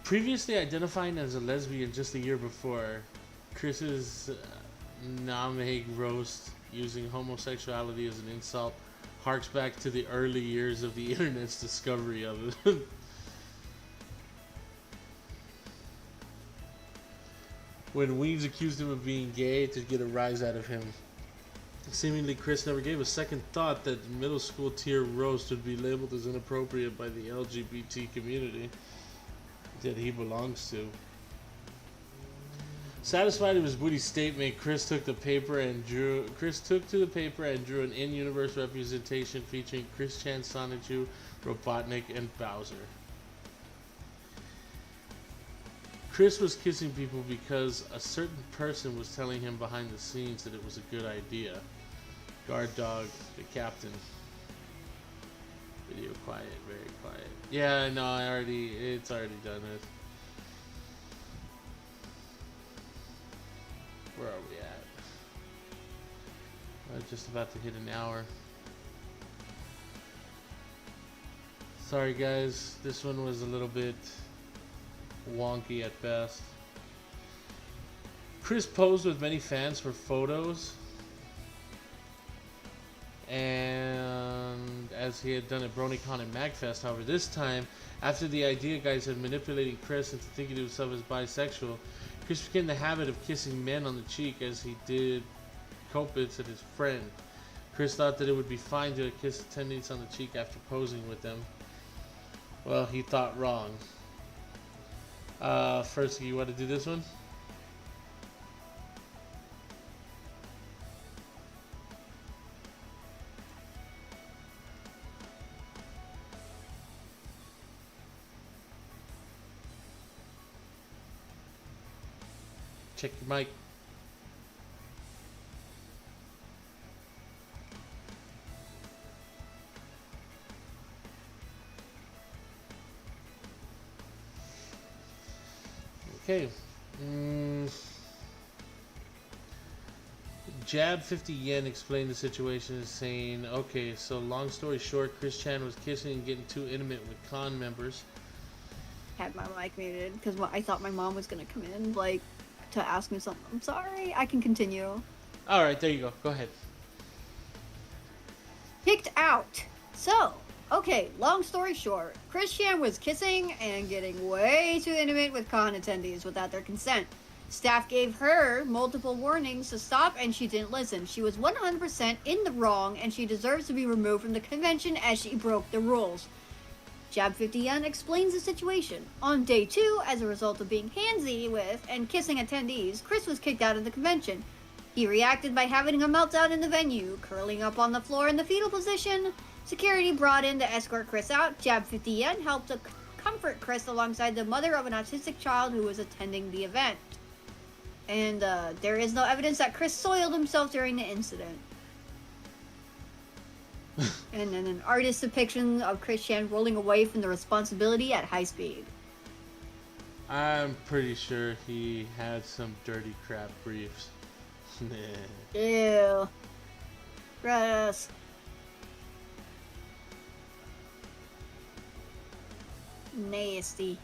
Previously identifying as a lesbian just a year before, Chris's Nameg roast using homosexuality as an insult harks back to the early years of the internet's discovery of it. When Weeds accused him of being gay to get a rise out of him. Seemingly, Chris never gave a second thought that middle school tier roast would be labeled as inappropriate by the LGBT community that he belongs to. Satisfied of his witty statement, Chris took to the paper and drew an in-universe representation featuring Chris Chan, Sonichu, Robotnik, and Bowser. Chris was kissing people because a certain person was telling him behind the scenes that it was a good idea. Guard dog, the captain. Video quiet, very quiet. Yeah, no, it's already done it. Where are we at? We're just about to hit an hour. Sorry guys, this one was a little bit wonky at best. Chris posed with many fans for photos, and as he had done at BronyCon and MagFest. However, this time, after the idea guys had manipulated Chris into thinking of himself as bisexual, Chris became the habit of kissing men on the cheek as he did Kopitz and his friend. Chris thought that it would be fine to kiss attendees on the cheek after posing with them. Well, he thought wrong. Furski, you want to do this one? Check your mic. Okay. Jab 50 Yen explained the situation as saying, okay, so long story short, Chris Chan was kissing and getting too intimate with con members. Had my mic muted because I thought my mom was gonna come in, like, to ask me something. I'm sorry, I can continue. Alright, there you go. Go ahead. Kicked out. So, okay, long story short, Chris Chan was kissing and getting way too intimate with con attendees without their consent. Staff gave her multiple warnings to stop and she didn't listen. She was 100% in the wrong and she deserves to be removed from the convention as she broke the rules. Jab 50 Yen explains the situation. On day 2, as a result of being handsy with and kissing attendees, Chris was kicked out of the convention. He reacted by having a meltdown in the venue, curling up on the floor in the fetal position. Security brought in to escort Chris out. Jab 50 Yen helped to comfort Chris alongside the mother of an autistic child who was attending the event. And there is no evidence that Chris soiled himself during the incident. And then an artist's depiction of Chris Chan rolling away from the responsibility at high speed. I'm pretty sure he had some dirty crap briefs. Ew. Gross. Nasty.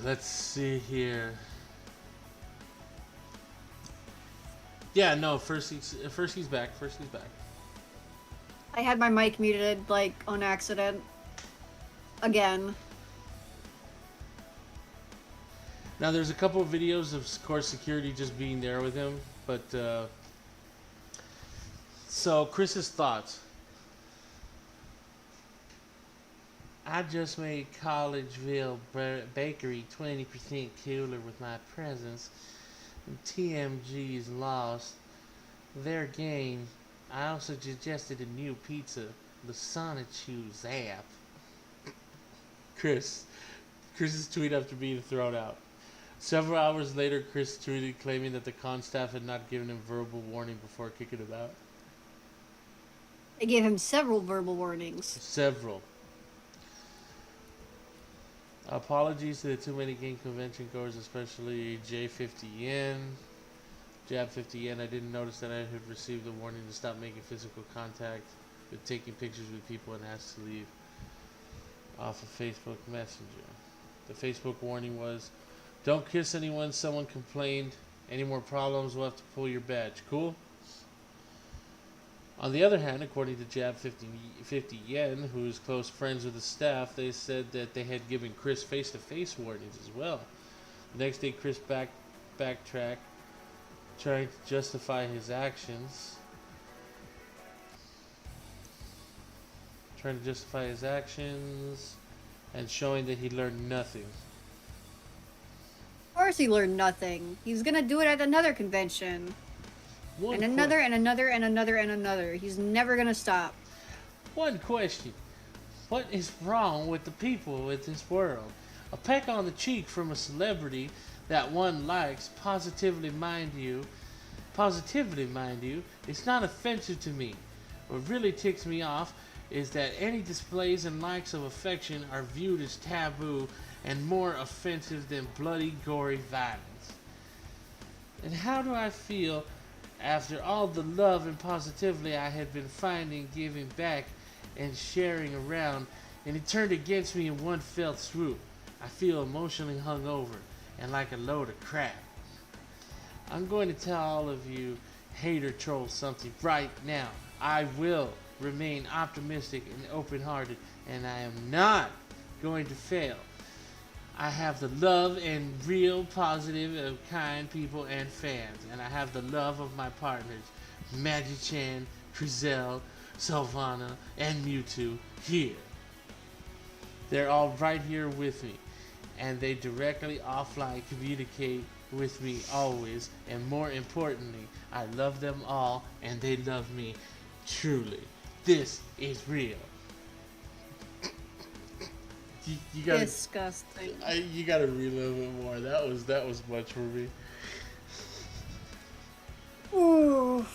Let's see here. Yeah, no, Furski's back. Furski's back. I had my mic muted, like, on accident. Again. Now, there's a couple of videos of course security just being there with him, but so Chris's thoughts. I just made Collegeville Bakery 20% cooler with my presence. And TMG's lost their game. I also suggested a new pizza, the Sonichu Zap. Chris's tweet after being thrown out. Several hours later, Chris tweeted claiming that the con staff had not given him verbal warning before kicking him out. They gave him several verbal warnings. Several. Apologies to the Too Many Game convention goers, especially J50Yen. Jab50Yen, I didn't notice that I had received a warning to stop making physical contact with taking pictures with people and asked to leave off of Facebook Messenger. The Facebook warning was, don't kiss anyone, someone complained. Any more problems, we'll have to pull your badge. Cool? On the other hand, according to Jab50 Yen, who is close friends with the staff, they said that they had given Chris face-to-face warnings as well. The next day, Chris backtracked, trying to justify his actions. And showing that he learned nothing. Of course he learned nothing. He's gonna do it at another convention. And another, and another, and another, and another. He's never gonna stop. One question. What is wrong with the people in this world? A peck on the cheek from a celebrity that one likes, positively mind you, it's not offensive to me. What really ticks me off is that any displays and likes of affection are viewed as taboo and more offensive than bloody, gory violence. And how do I feel after all the love and positivity I had been finding, giving back, and sharing around, and it turned against me in one fell swoop? I feel emotionally hungover and like a load of crap. I'm going to tell all of you hater trolls something right now. I will remain optimistic and open-hearted, and I am not going to fail. I have the love and real positive of kind people and fans, and I have the love of my partners, Magi-chan, Crizel, Sylvana, and Mewtwo here. They're all right here with me, and they directly offline communicate with me always, and more importantly, I love them all, and they love me truly. This is real. You gotta, disgusting. You gotta read a little bit more. That was much for me. Ooh,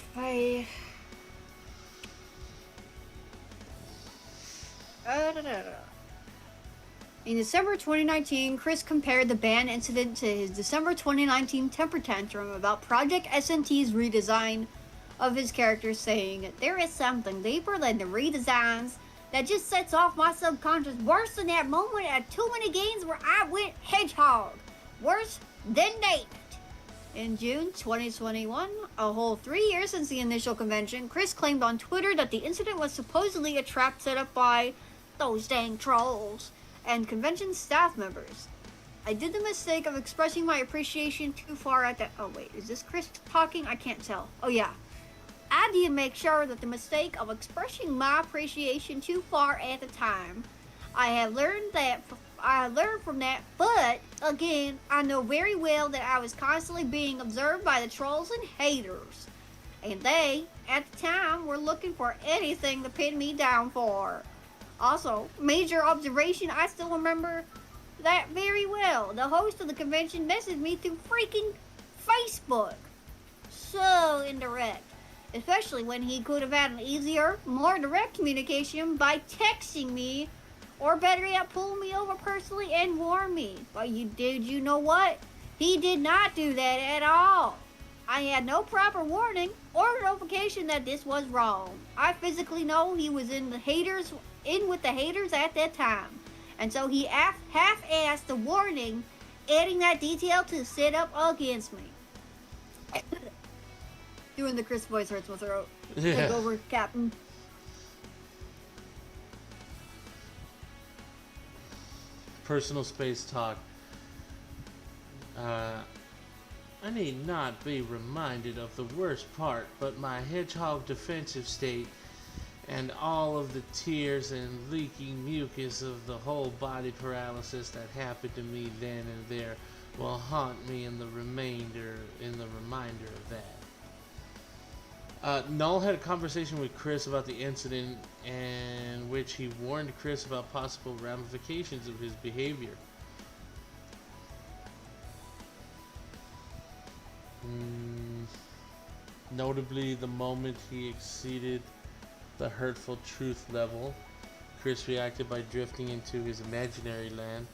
In December 2019, Chris compared the ban incident to his December 2019 temper tantrum about Project SNT's redesign of his character, saying, "There is something deeper than the redesigns that just sets off my subconscious, worse than that moment at Too Many Games where I went hedgehog. Worse than David." In June 2021, a whole 3 years since the initial convention, Chris claimed on Twitter that the incident was supposedly a trap set up by those dang trolls and convention staff members. "I did the mistake of expressing my appreciation too far at that..." Oh wait, is this Chris talking? I can't tell. Oh yeah. "I did make sure that the mistake of expressing my appreciation too far at the time. I learned from that, but again, I know very well that I was constantly being observed by the trolls and haters. And they, at the time, were looking for anything to pin me down for. Also, major observation, I still remember that very well. The host of the convention messaged me through freaking Facebook. So indirect. Especially when he could have had an easier, more direct communication by texting me, or better yet, pull me over personally and warn me. But you know what? He did not do that at all. I had no proper warning or notification that this was wrong. I physically know he was in with the haters at that time. And so he half-assed the warning, adding that detail to set up against me. Doing the Chris voice hurts my throat. Yeah. Take over, Captain. Personal space talk. I need not be reminded of the worst part, but my hedgehog defensive state and all of the tears and leaking mucus of the whole body paralysis that happened to me then and there will haunt me in the reminder of that. Null had a conversation with Chris about the incident in which he warned Chris about possible ramifications of his behavior. Notably, the moment he exceeded the hurtful truth level, Chris reacted by drifting into his imaginary land,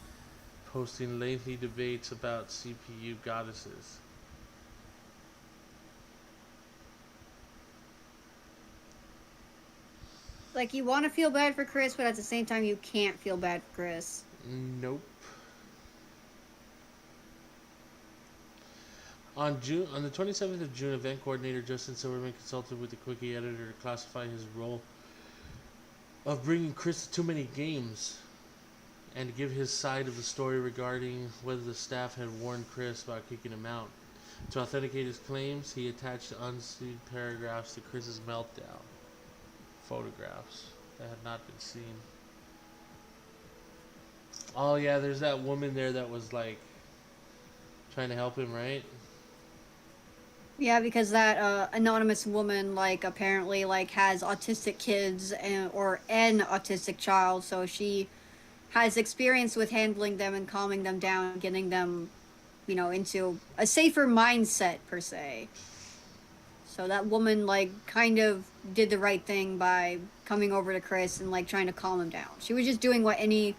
posting lengthy debates about CPU goddesses. Like, you want to feel bad for Chris, but at the same time, you can't feel bad for Chris. Nope. On the 27th of June, event coordinator Justin Silverman consulted with the Quickie editor to classify his role of bringing Chris to too many games and to give his side of the story regarding whether the staff had warned Chris about kicking him out. To authenticate his claims, he attached unseen paragraphs to Chris's meltdown. Photographs that had not been seen. Oh yeah, there's that woman there that was like trying to help him, right? Yeah, because that anonymous woman, like, apparently, like, has autistic kids or an autistic child, so she has experience with handling them and calming them down, getting them, you know, into a safer mindset, per se. So that woman, like, kind of did the right thing by coming over to Chris and, like, trying to calm him down. She was just doing what any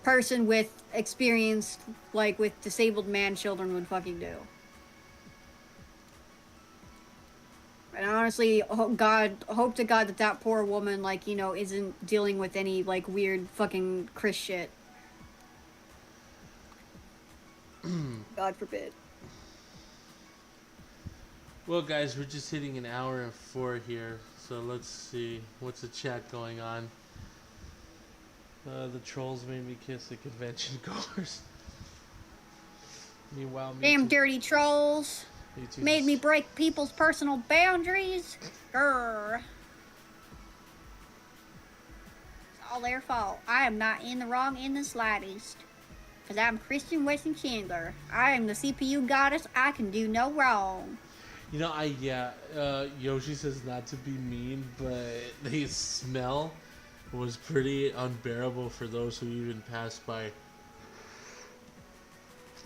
person with experience, like, with disabled man children would fucking do. And honestly, hope to God that that poor woman, like, you know, isn't dealing with any, like, weird fucking Chris shit. God forbid. Well, guys, we're just hitting an hour and 4 here, so let's see. What's the chat going on? The trolls made me kiss the convention goers. Meanwhile, Damn dirty trolls. Made me break people's personal boundaries. Grr. It's all their fault. I am not in the wrong in the slightest. Because I'm Christian Weston Chandler. I am the CPU goddess. I can do no wrong. You know, Yoshi says not to be mean, but the smell was pretty unbearable for those who even passed by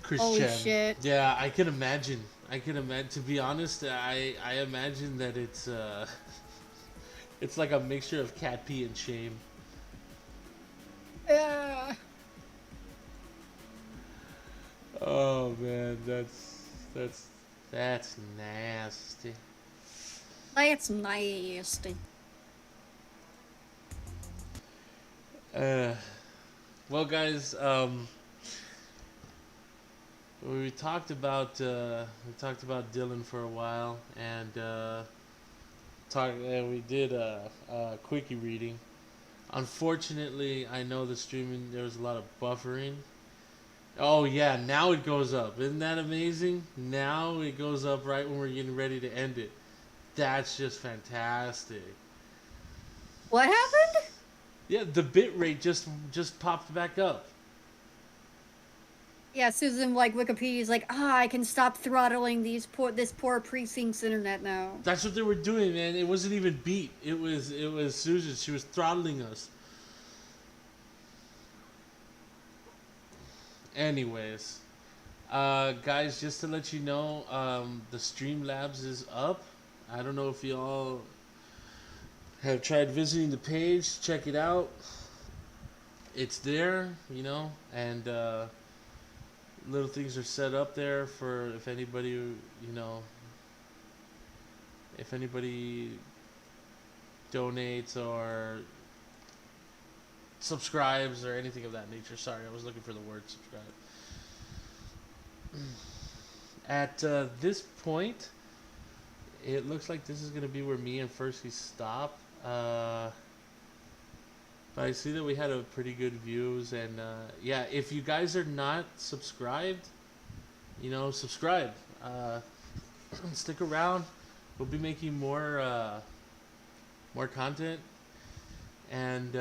Christian. Holy shit. Yeah, I can imagine. To be honest, I imagine that it's it's like a mixture of cat pee and shame. Oh man, that's nasty. That's nasty. Well, guys, we talked about Dillin for a while, and we did a quickie reading. Unfortunately, I know the streaming there was a lot of buffering. Oh yeah, now it goes up. Isn't that amazing? Now it goes up right when we're getting ready to end it. That's just fantastic. What happened? Yeah, the bit rate just popped back up. Yeah, Susan, like, Wikipedia's like, I can stop throttling this poor Precinct's internet now. That's what they were doing, man. It wasn't even beat. It was Susan. She was throttling us. Anyways, guys, just to let you know, the Streamlabs is up. I don't know if y'all have tried visiting the page. Check it out. It's there, you know, and little things are set up there for if anybody, you know, if anybody donates or subscribes or anything of that nature. Sorry, I was looking for the word subscribe. At this point, it looks like this is gonna be where me and Furski stop. But I see that we had a pretty good views, and yeah, if you guys are not subscribed, you know, subscribe. Stick around. We'll be making more content, and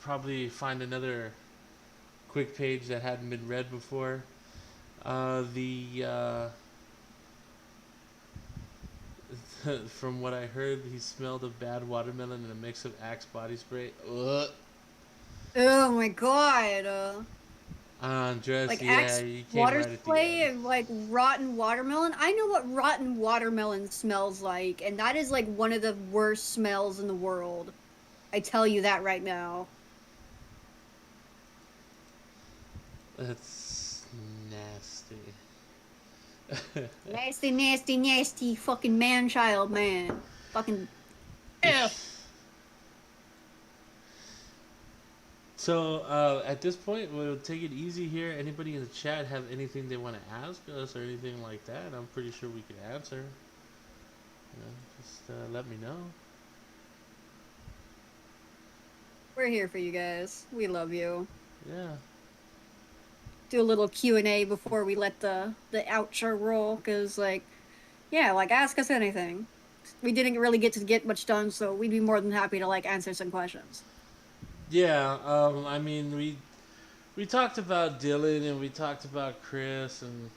probably find another quick page that hadn't been read before. From what I heard, he smelled a bad watermelon and a mix of Axe body spray. Ugh. Oh my god. Andres, Like yeah, Axe you came water right at the spray end. and like rotten watermelon. I know what rotten watermelon smells like, and that is like one of the worst smells in the world. I tell you that right now. That's nasty. Nasty, nasty, nasty fucking man-child, man. Fucking. Ew. So, at this point, we'll take it easy here. Anybody in the chat have anything they want to ask us or anything like that? I'm pretty sure we could answer. You know, just let me know. We're here for you guys. We love you. Yeah. Do a little Q&A before we let the outro roll, because, like, yeah, like, ask us anything. We didn't really get much done, so we'd be more than happy to, like, answer some questions. Yeah, I mean, we talked about Dillin and we talked about Chris and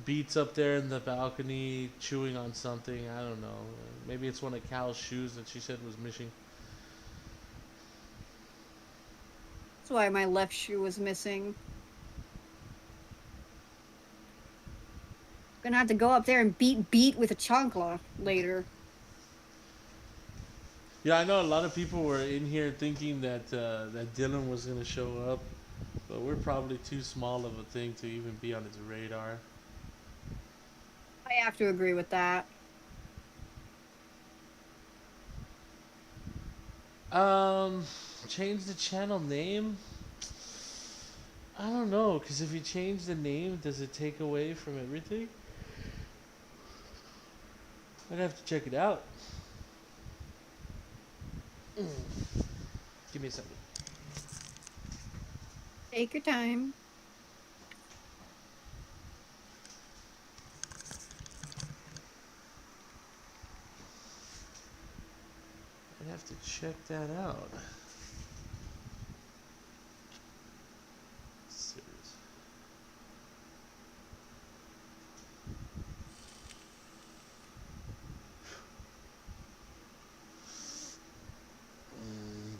Beats up there in the balcony chewing on something. I don't know. Maybe it's one of Cal's shoes that she said was missing. That's why my left shoe was missing. Gonna have to go up there and beat with a chancla later. Yeah, I know a lot of people were in here thinking that that Dillin was gonna show up, but we're probably too small of a thing to even be on his radar. I have to agree with that. Change the channel name? I don't know, because if you change the name, does it take away from everything? I'd have to check it out. Give me a second. Take your time. I'd have to check that out. Serious.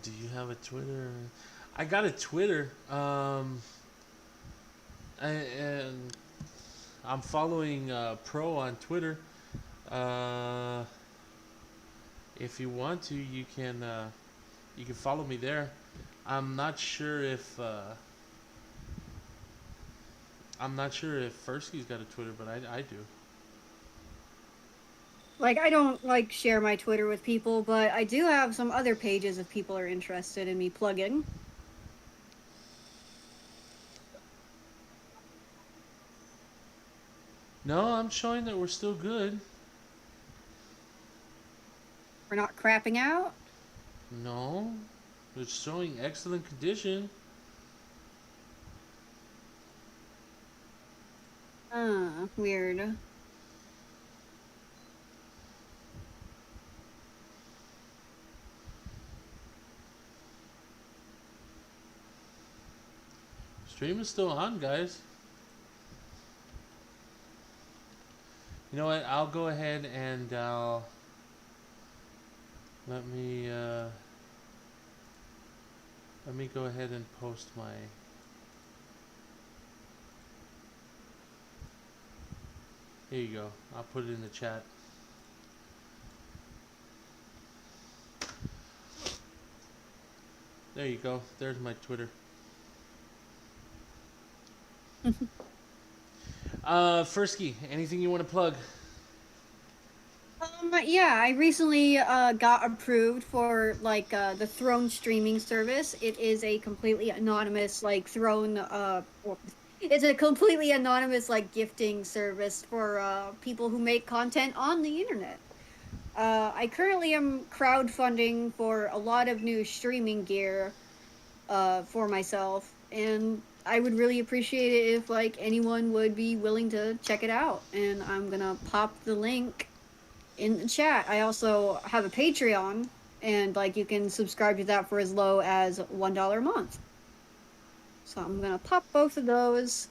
Do you have a Twitter? I got a Twitter. And I'm following Pro on Twitter. If you want to, you can follow me there. I'm not sure if Furski's got a Twitter, but I do. Like, I don't, like, share my Twitter with people, but I do have some other pages if people are interested in me plugging. No, I'm showing that we're still good. We're not crapping out? No, it's showing excellent condition. Weird. Stream is still on, guys. You know what? I'll go ahead and let me go ahead and post my. Here you go. I'll put it in the chat. There you go. There's my Twitter. Furski, anything you want to plug? Yeah, I recently got approved for like the Throne streaming service. It is a completely anonymous like Throne It's a completely anonymous like gifting service for people who make content on the internet. I currently am crowdfunding for a lot of new streaming gear for myself, and I would really appreciate it if like anyone would be willing to check it out. And I'm gonna pop the link in the chat. I also have a Patreon, and like you can subscribe to that for as low as $1 a month. So I'm gonna pop both of those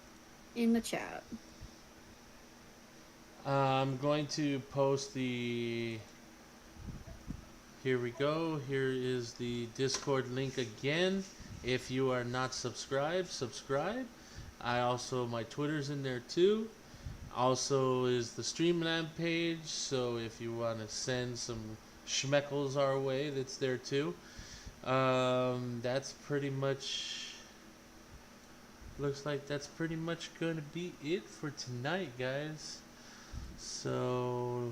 in the chat. I'm going to post the. Here we go. Here is the Discord link again. If you are not subscribed, subscribe. My Twitter's in there too. Also is the Streamland page. So if you want to send some schmeckles our way, that's there too. That's pretty much. Looks like that's pretty much going to be it for tonight, guys. So